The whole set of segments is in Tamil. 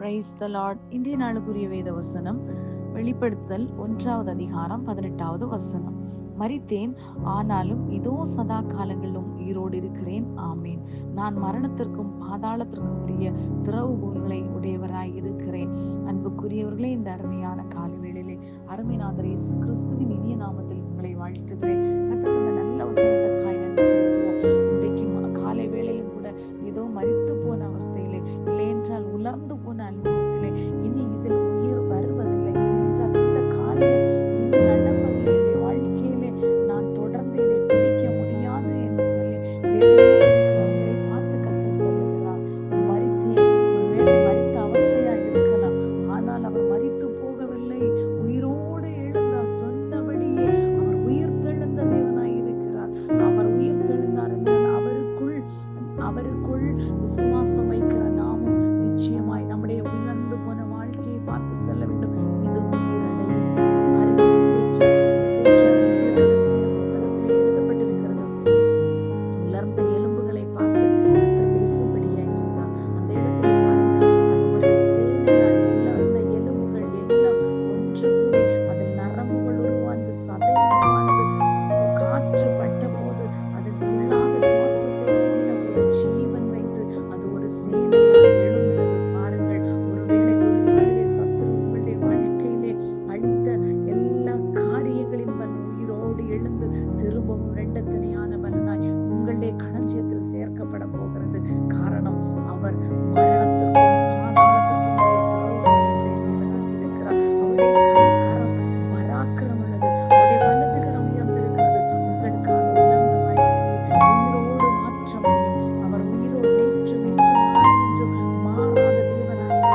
Praise the Lord. இன்றைய நாளுக்குரிய வேத வசனம் வெளிப்படுத்தல் 1வது அதிகாரம் 18வது வசனம். மரித்தேன், ஆனாலும் இதோ சதா காலங்களிலும் உயிரோடு இருக்கிறேன். ஆமேன். நான் மரணத்திற்கும் பாதாளத்திற்கும் உரிய திறவுகோல்களை உடையவராய் இருக்கிறேன். அன்புக்குரியவர்களே, இந்த அருமையான காலை வேளையிலே அருமைநாதர் இயேசு கிறிஸ்துவின் இனிய நாமத்தில் உங்களை வாழ்த்துகிறேன். கர்த்தர் நல்ல வசனத்திற்காய் நன்றி செலுத்துவோம். இன்றைக்கு காலை வேளையிலும் கூட ஏதோ மரித்து போன அவஸ்தையிலே, இல்லை என்றால் உலர்ந்து போன அனுபவத்திலே இனி இதில் உயிர் வருவதில்லை, என்றால் இந்த காரியம் இனி நடப்பதில்லை, என்னுடைய வாழ்க்கையிலே நான் தொடர்ந்து இதை பிடிக்க முடியாது என்று சொல்லி வேதனையை பார்த்து கர்த்தர் சொல்லுகிறார், மரித்தேன். ஒருவேளை மரித்த அவஸ்தையா இருக்கலாம், ஆனால் அவர் மரித்து போகவில்லை, உயிரோடு எழுந்தார். சொன்னபடியே அவர் உயிர் தெழுந்த தேவனாய் இருக்கிறார். அவர் உயிர் தெழுந்தார் என்றால் அவருக்குள் விசுவாசம் வைக்கிற நாமும் நிச்சயமாய் நம்முடைய உயர்ந்து போன வாழ்க்கையை பார்த்து செல்ல வேண்டும். இது உயிரடையும். புஸ்தகத்திலே எழுதப்பட்டிருக்கிறது, உலர்ந்த எலும்புகளை பார்த்து கர்த்தர் பேசும்படியாய் சொன்னார். அந்த இடத்திலே பாருங்கள், அது ஒரு சேனையால் உலர்ந்த எலும்புகள் எல்லாம் ஒன்று கூடி அதில் நரம்புகள் உருவானது, சதை உருவானது. காற்று பட்ட போது அதற்குள்ளாக சுவாசத்தை ஒரு ஜீவன் வைத்து அது ஒரு சேனையாக எழுகிறது. பாருங்கள், ஒருவேளை ஒரு நாளிலே சத்துரு உங்களுடைய வாழ்க்கையிலே அழித்த எல்லா காரியங்களின் பலன் உயிரோடு எழுந்து திரும்பவும் இரண்டத்தனையான பலனாய் உங்களுடைய களஞ்சியத்தில் சேர்க்கப்பட போகிறது. காரணம், அவர் மரணத்திற்கும் பாதாளத்திற்கும் இருக்கிறார். அவருடைய கரம் பராக்கிரம் உள்ளது, அவருடைய வலது கரம் உயர்ந்திருக்கிறது. உங்களுக்கான உலர்ந்த வாழ்க்கையை உயிரோடு மாற்ற முடியும். அவர் உயிரோடு நேற்றும் இன்றும் நாளை என்றும் மாறாத தேவனாய்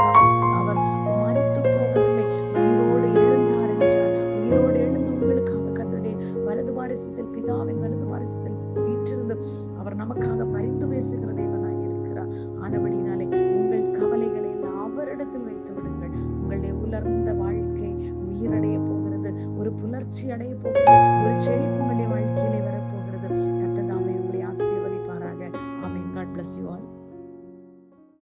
அவர் மரித்து போகவில்லை, உயிரோடு எழுந்தார் என்றார். உயிரோடு எழுந்து உங்களுக்காக கர்த்தருடைய வலது வாரிசத்தில், பிதாவின் வலது வாரிசத்தில் வீற்றிருந்து அவர் நமக்காக பரிந்து பேசுகிற தேவனாய் இருக்கிறார். ஆனபடினாலே உங்கள் கவலைகளை எல்லாம் அவரிடத்தில் வைத்து விடுங்கள். உங்களுடைய உலர்ந்த வாழ்க்கை உயிரடைய போகிறது, ஒரு புலர்ச்சி அடைய போகிறது, ஒரு செழிப்பு உங்களுடைய வாழ்க்கையிலே வரப்போகிறது. கர்த்தர் தாமே உங்களை ஆசீர்வதிப்பாராக. ஆமென். God bless you all.